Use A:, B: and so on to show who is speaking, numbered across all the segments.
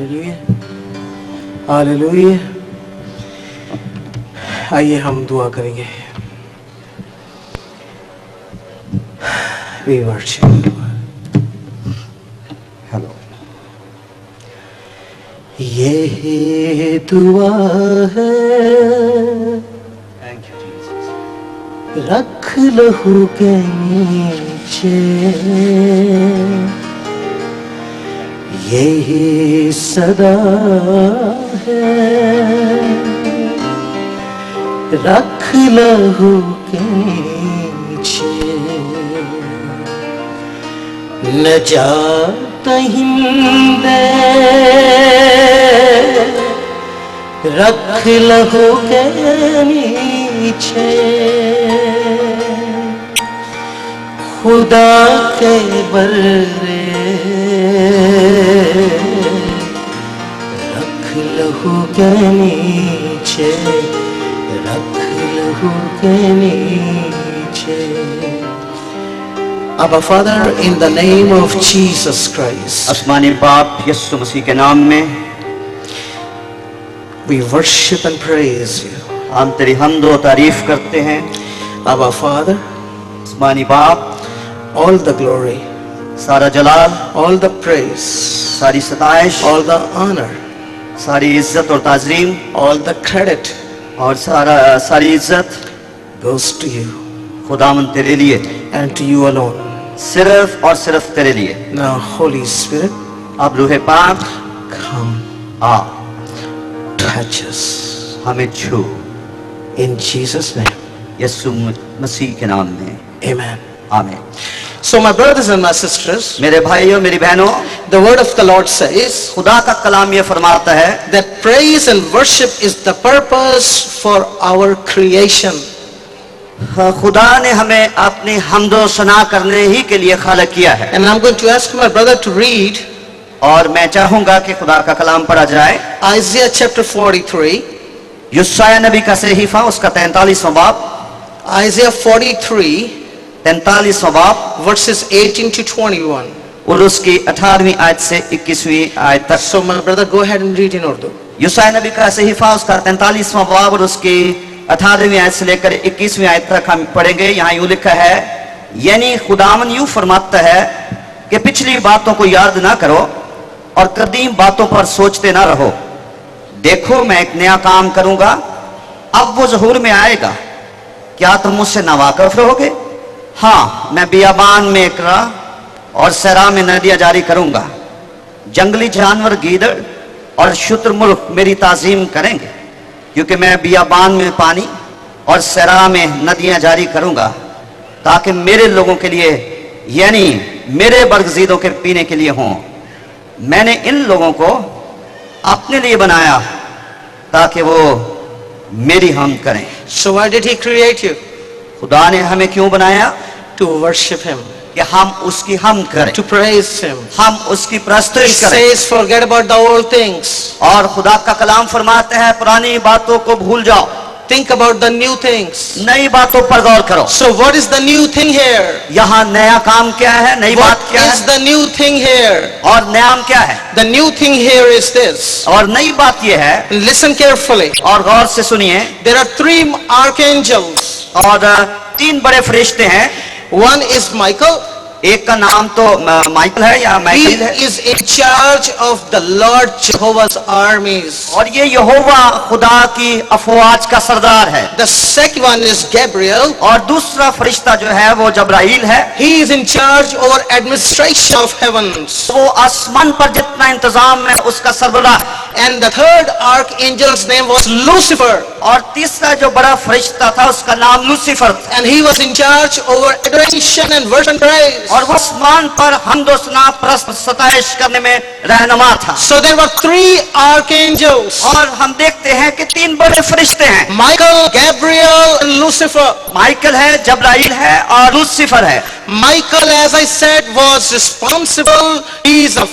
A: Hallelujah, hallelujah. आइए हम दुआ करेंगे। We worship you.
B: हेलो।
A: ये दुआ है,
B: थैंक यू जीसस।
A: रख लहू के नीचे, यही सदा है, रख लहू के नीचे, नजात हिंदे, रख लहू के नीचे, खुदा के बर्रे, रख लहू के नीचे, रख लहू के नीचे। Abba Father, in the name of Jesus Christ,
B: आसमानी बाप यीशु मसीह के नाम में
A: we worship and praise you.
B: हम तेरी हमद व तारीफ करते हैं।
A: Abba Father,
B: आसमानी बाप
A: all the glory,
B: सारा जलाल,
A: all the praise,
B: सारी सताइश,
A: all the honor,
B: सारी इज्जत और ताज़रीम
A: all the credit
B: और सारी इज्जत
A: goes to you
B: खुदावन तेरे लिए,
A: and to you alone.
B: सिर्फ और सिर्फ तेरे लिए।
A: Now Holy Spirit,
B: अब रूह पाक
A: come
B: आ
A: touch us
B: हमें छू,
A: in Jesus' name.
B: यीशु मसीह के नाम में
A: Amen.
B: आमीन।
A: So my brothers and my sisters,
B: मेरे भाइयों मेरी बहनों,
A: the word of the Lord says
B: खुदा का कलाम ये फरमाता है
A: that praise and worship is the purpose for our creation.
B: खुदा ने हमें अपनी हमदो सना करने ही के लिए खालिक किया है।
A: And I'm going to ask my brother to read
B: और मैं चाहूंगा कि खुदा का कलाम पढ़ा जाए।
A: Isaiah chapter 43,
B: यशायाह नबी का सहीफा उसका 43वां बाब,
A: Isaiah 43
B: 43वां बाब
A: verses 18 to 21.
B: और उसकी 18वीं आयत से 21वीं आयत तक।
A: So my brother, go ahead and read in Urdu.
B: यशायाह नबी का सहीफा उसका 43वां बाब और उसकी 18वीं आयत से लेकर 21वीं आयत तक हम पढ़ेंगे। यहाँ यूं लिखा है, यानी खुदावन यूं फरमाता है कि पिछली बातों को याद ना करो और कदीम बातों पर सोचते ना रहो। देखो मैं एक नया काम करूंगा, अब वो ज़हूर में आएगा, क्या तुम मुझसे नावाकिफ रहोगे? हाँ, मैं बियाबान में इकरा और सहरा में नदियां जारी करूंगा। जंगली जानवर गीदड़ और शुतुरमुर्ग मेरी ताजीम करेंगे, क्योंकि मैं बियाबान में पानी और सहरा में नदियां जारी करूंगा, ताकि मेरे लोगों के लिए यानी मेरे बरगज़ीदों के पीने के लिए हों। मैंने इन लोगों को अपने लिए बनाया ताकि वो मेरी हमद करें।
A: So why did he create you?
B: खुदा ने हमें क्यों बनाया?
A: To worship him,
B: कि हम उसकी हमद करें,
A: to praise him.
B: हम उसकी
A: He
B: प्रस्तुति करें।
A: says forget about the old things.
B: और खुदा का कलाम फरमाते हैं पुरानी बातों को भूल जाओ,
A: Think about the new things.
B: नई बातों पर गौर करो।
A: So what is the new thing here?
B: यहाँ नया काम क्या है, नई बात
A: What
B: क्या
A: is
B: है
A: the new thing here?
B: और नाम क्या है?
A: The new thing here is this.
B: और नई बात ये है,
A: Listen carefully.
B: और गौर से सुनिए।
A: There are 3 archangels.
B: और 3 बड़े फरिश्ते हैं।
A: One is Michael.
B: एक का नाम तो माइकल है या
A: He
B: माइकल है,
A: is in charge of the Lord Jehovah's armies.
B: और ये यहोवा खुदा की अफवाज का सरदार है।
A: The second one is Gabriel.
B: और दूसरा फरिश्ता जो है वो जब्राइल है।
A: He is in charge over administration of heavens.
B: वो आसमान पर जितना इंतजाम है उसका सरबराह।
A: And the third archangel's name was Lucifer.
B: और तीसरा जो बड़ा फरिश्ता था उसका नाम लूसीफर था।
A: And he was in charge over adoration and worship and praise.
B: और वो आसमान पर हमदो सना प्रस्त सताइश करने में रहनुमा था।
A: So there were 3 archangels.
B: और हम देखते हैं कि 3 बड़े फरिश्ते हैं।
A: Michael, Gabriel and Lucifer.
B: Michael है, जब्राइल है और लूसीफर है।
A: Michael, as I said, was responsible. He is a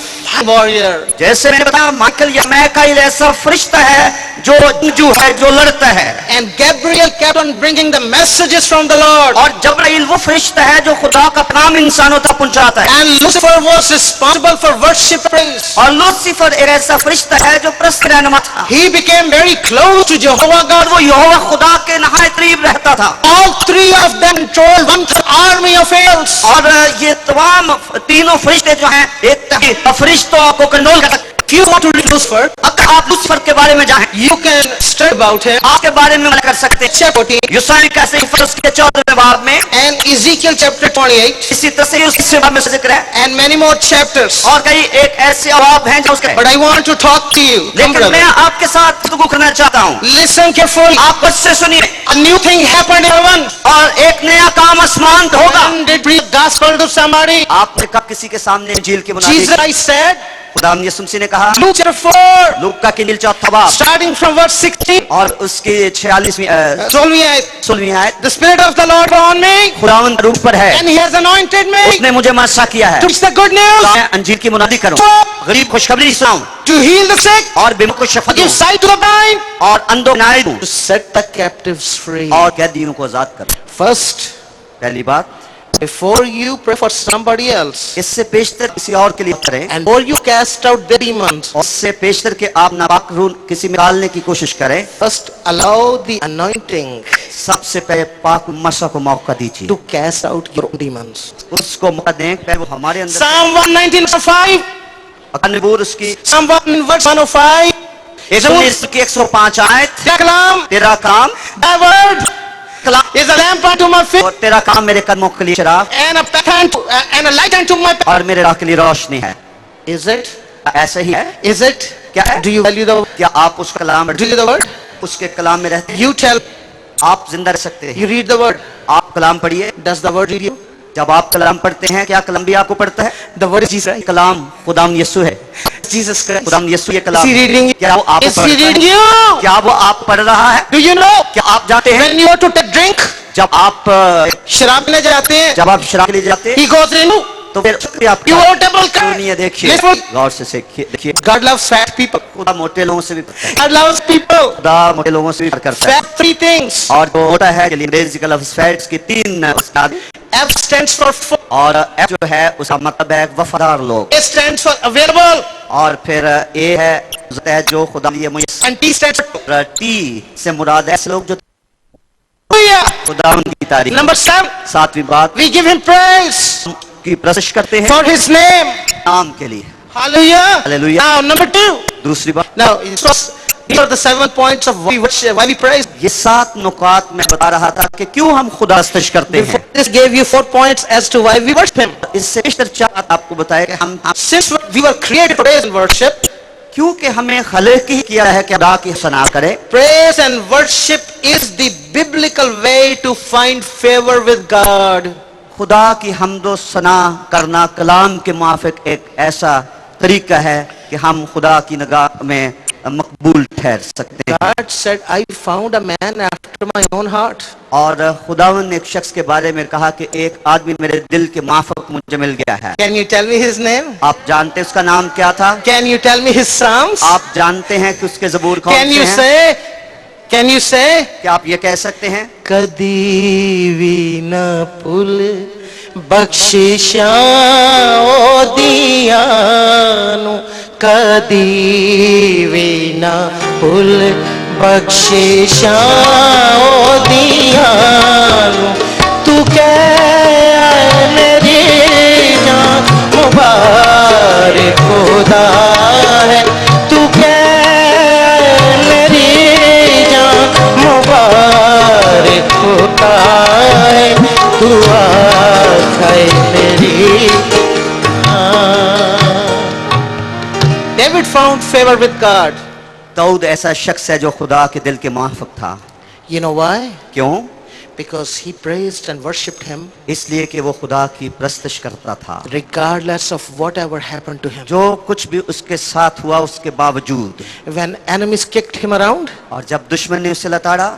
A: warrior.
B: जैसे मैंने बताया माइकल या मैकाइल ऐसा फरिश्ता है जो जंगजू है, जो लड़ता है।
A: And Gabriel kept on bringing the messages from the Lord.
B: और जब्राइल वो फरिश्ता है जो खुदा का पैगाम इंसानों तक पहुंचाता है।
A: And Lucifer was responsible for worship praise.
B: और लूसीफर एक ऐसा फरिश्ता है जो प्रस्त रहनुमा था।
A: He became very close to Jehovah
B: और
A: God.
B: वो यहोवा खुदा के नहायत करीब रहता था।
A: All three of them controlled one army of angels.
B: और ये तमाम तीनों फरिश्ते जो हैं एक फरिश्तों को कंट्रोल कर सकते।
A: If you want to read Lucifer,
B: अगर आप लूसीफर के बारे में जानें,
A: you can study about him.
B: आपके बारे में कर सकते हैं।
A: Chapter 14
B: यूसाई का सहीफा उसके 14वें बाब में,
A: and Ezekiel chapter 28
B: इसी तरह से उसके बाब में जिक्र है।
A: and many more chapters.
B: और कई एक ऐसे बाब हैं जो उसके।
A: But I want to talk to you,
B: लेकिन
A: brother.
B: मैं आपके साथ गुफ्तगू करना चाहता हूँ।
A: Listen carefully.
B: आप बस से सुनिए।
A: A new thing happened in heaven.
B: और एक नया काम आसमान पे होगा।
A: When did preach the gospel to somebody?
B: आपने कब किसी के सामने इंजील की मुनादी
A: Jesus
B: की?
A: Christ said,
B: खुदाम यीशु मसीह ने कहा,
A: Luke chapter 4,
B: लूका की इंजील 4वां बाब
A: starting from verse 16,
B: और उसकी 46वीं
A: 12वीं आयत.
B: 16वीं आयत।
A: The Spirit of the Lord on me,
B: खुदावंद रूप पर है,
A: and He has anointed me
B: उसने मुझे मासा किया है
A: to preach the good news,
B: मैं अंजील की मुनादी करूं, गरीब खुशखबरी सुनाऊं
A: to heal the sick,
B: और बीमार को शफा
A: to give
B: दूं
A: sight to the blind,
B: और अंधों को नाई दूं
A: to set the captives free.
B: और कैदियों को आजाद करूं।
A: First,
B: पहली बात,
A: before you pray for somebody else,
B: इससे पेशतर किसी और के लिए करें,
A: and before you cast out the demons,
B: और इससे पेशतर के आप नापाक रूह किसी में डालने की कोशिश करें,
A: first allow the anointing
B: सबसे पहले पाक मसा को मौका दीजिए,
A: to cast out your demons.
B: उसको मौका दें कि वो हमारे अंदर
A: Psalm 119:5,
B: नबूर उसकी
A: Psalm 1 verse 105,
B: 105 आयत,
A: Thy kalam,
B: तेरा काम
A: thy word
B: Kalam
A: is a lamp unto my feet
B: और तेरा काम मेरे कदमों के लिए शराब
A: and a path and a light unto my path.
B: और मेरे राह के लिए रोशनी है।
A: Is it?
B: ऐसा ही है।
A: Is it?
B: क्या है?
A: Do you value the?
B: क्या आप उस कलाम
A: Do you the word?
B: उसके कलाम में रहते हैं?
A: You tell.
B: आप जिंदा रह सकते हैं।
A: You read the word.
B: आप कलाम पढ़िए।
A: Does the word read you?
B: जब आप कलाम पढ़ते हैं, क्या कलाम भी आपको पढ़ता है?
A: The word is Jesus.
B: कलाम खुदाम यीशु है।
A: Jesus Christ.
B: खुदाम यीशु ये
A: Is
B: Kalam
A: he reading you?
B: क्या वो आप
A: Is
B: पढ़
A: he
B: रहा
A: reading
B: है?
A: you?
B: क्या वो आप पढ़ रहा है?
A: Do you know?
B: क्या आप जानते हैं
A: When you are to take drink,
B: जब आप
A: शराब पीने जाते हैं,
B: जब आप शराब के लिए जाते हैं
A: he goes in.
B: तो फिर आप
A: You are table
B: सुनिए, देखिए,
A: Listen.
B: गौर से देखिए,
A: God loves fat people.
B: खुदा मोटे लोगों से भी करता है,
A: God loves people.
B: खुदा मोटे लोगों से भी प्यार करता है।
A: Fat, three things.
B: और जो मोटा है के लिए अंग्रेजी का लफ्ज फैट्स की 3
A: F stands for full.
B: और एफ जो है उसका मतलब है वफादार लोग,
A: A stands for available.
B: और फिर ए है जो खुदा लिए मुझे,
A: And T stands for
B: T से मुराद ऐसे लोग जो
A: hallelujah.
B: खुदा की तारीफ।
A: Number 7,
B: 7वीं बात,
A: we give him praise
B: की प्रशंसा करते हैं
A: for his name.
B: नाम के लिए।
A: Hallelujah.
B: Hallelujah.
A: Now, number 2.
B: दूसरी बात,
A: Now, these are the 7 points of why we worship, why we praise.
B: ये 7 नुकात मैं बता रहा था कि क्यों हम खुदा स्तश करते
A: Before
B: हैं।
A: this gave you 4 points as to why we worship him.
B: इससे बेशतर 4 आपको बताया कि हम
A: Since we were created to praise and worship,
B: क्योंकि हमें खलक ही किया है कि खुदा की सना करें।
A: praise and worship is the biblical way to find favor with God.
B: खुदा की हम्दो सना करना कलाम के मुआफिक एक ऐसा तरीका है कि हम खुदा की निगाह में मकबूल ठहर सकते हैं।
A: God said, I found a man after my own heart.
B: और खुदावन ने एक शख्स के बारे में कहा कि एक आदमी मेरे दिल के माफक मुझे मिल गया है।
A: Can you tell me his name?
B: आप जानते हैं उसका नाम क्या था?
A: Can you tell me his psalms?
B: आप जानते हैं कि उसके ज़बूर कौन
A: Can
B: से
A: you
B: हैं?
A: say? Can you say?
B: क्या आप ये कह सकते हैं?
A: कदी भी न पुल बख्शिशां ओ दियानु, कदी भी न पुल बख्शिशां ओ दियानु, तू कह मेरी जान मुबारक खुदा है, तू कह मेरी जान मुबारक खुदा है, दुआ है मेरी। David found favor with God.
B: Dawood ऐसा शख्स है जो खुदा के दिल के माफक था।
A: You know why?
B: क्यों?
A: Because he praised and worshipped him
B: इसलिए कि वो खुदा की प्रस्तश करता था,
A: regardless of whatever happened to him.
B: जो कुछ भी उसके साथ हुआ उसके बावजूद।
A: When enemies kicked him around,
B: और जब दुश्मन ने उसे लताड़ा,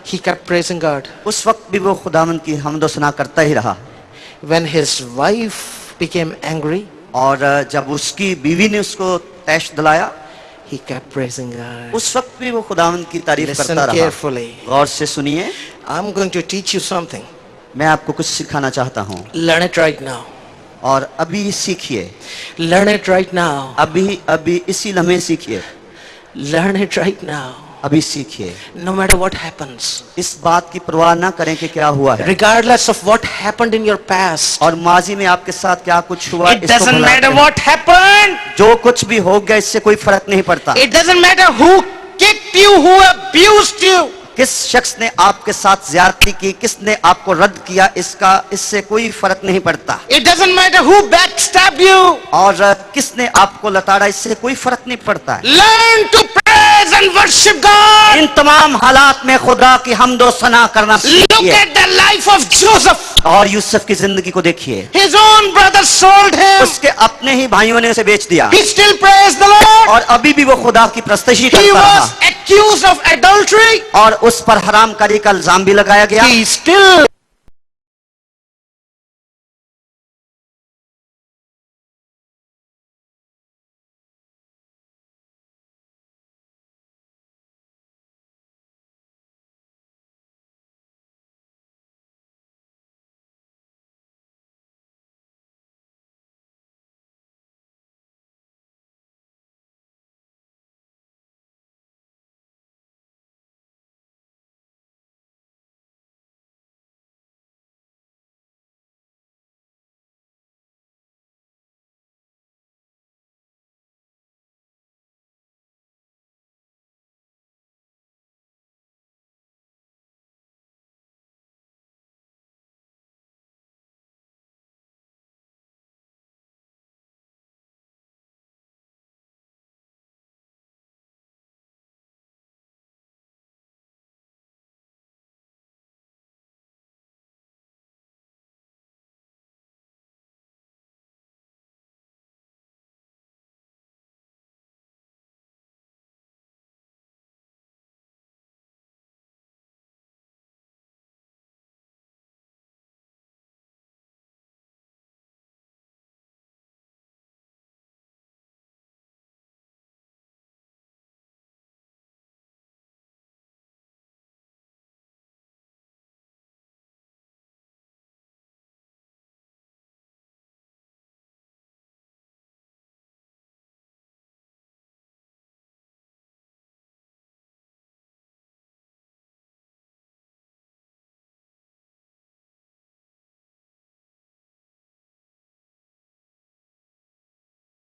A: he kept praising God.
B: उस वक्त भी वो खुदावन की हम्दो सना करता ही रहा।
A: When his wife became angry,
B: और जब उसकी बीवी ने उसको तैश दिलाया,
A: he kept praising God.
B: उस वक्त भी वो खुदावंद की तारीफ
A: Listen
B: करता रहा।
A: carefully.
B: गौर से सुनिए,
A: I'm going to teach you something.
B: मैं आपको कुछ सिखाना चाहता हूँ
A: Learn it right now.
B: और अभी सीखिए,
A: Learn it right now.
B: अभी अभी इसी लम्हे सीखिए,
A: Learn it right now.
B: अभी सीखिए।
A: No matter what happens,
B: इस बात की परवाह ना करें कि क्या हुआ है
A: regardless of what happened in your past,
B: और माजी में आपके साथ क्या कुछ हुआ,
A: it
B: इसको
A: doesn't
B: भुला
A: matter
B: दें।
A: what happened.
B: जो कुछ भी हो गया इससे कोई फर्क नहीं पड़ता।
A: It doesn't matter who kicked you, who abused you.
B: किस शख्स ने आपके साथ ज्यादती की, किसने आपको रद्द किया, इससे कोई फर्क नहीं पड़ता।
A: It doesn't matter who backstabbed you.
B: और किसने आपको लताड़ा, इससे कोई फर्क नहीं पड़ता है।
A: Learn to praise and worship God.
B: इन तमाम हालात में खुदा की हमदो सना करना
A: Look
B: सीखिए।
A: at the life of Joseph.
B: और यूसुफ की जिंदगी को देखिए,
A: His own brothers sold him.
B: उसके अपने ही भाइयों ने उसे बेच दिया
A: He still praised the Lord.
B: और अभी भी वो खुदा की प्रस्तुति
A: He
B: करता
A: was
B: रहा
A: accused of adultery.
B: और उस पर हरामकारी का इल्जाम भी लगाया गया।
A: He still